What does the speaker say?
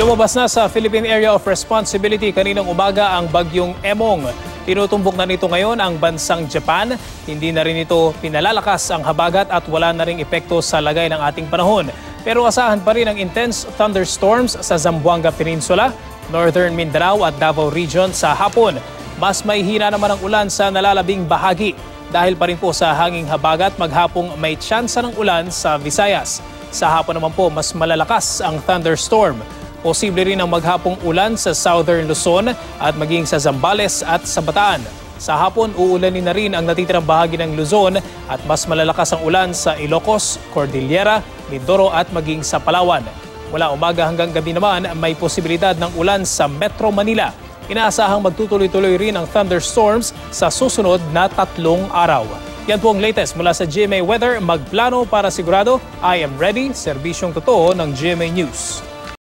Lumabas na sa Philippine Area of Responsibility kaninang umaga ang bagyong Emong. Tinutumbok na nito ngayon ang bansang Japan. Hindi na rin ito pinalalakas ang habagat at wala na ring epekto sa lagay ng ating panahon. Pero asahan pa rin ang intense thunderstorms sa Zamboanga Peninsula, Northern Mindanao at Davao Region sa hapon. Mas mahihina naman ang ulan sa nalalabing bahagi. Dahil pa rin po sa hanging habagat, maghapong may tsansa ng ulan sa Visayas. Sa hapon naman po, mas malalakas ang thunderstorm. Posible rin ang maghapong ulan sa Southern Luzon at maging sa Zambales at sa Bataan. Sa hapon, uulanin na rin ang natitirang bahagi ng Luzon at mas malalakas ang ulan sa Ilocos, Cordillera, Mindoro at maging sa Palawan. Mula umaga hanggang gabi naman, may posibilidad ng ulan sa Metro Manila. Inaasahang magtutuloy-tuloy rin ang thunderstorms sa susunod na 3 araw. Yan po ang latest mula sa GMA Weather. Magplano para sigurado. I am ready. Serbisyong totoo ng GMA News.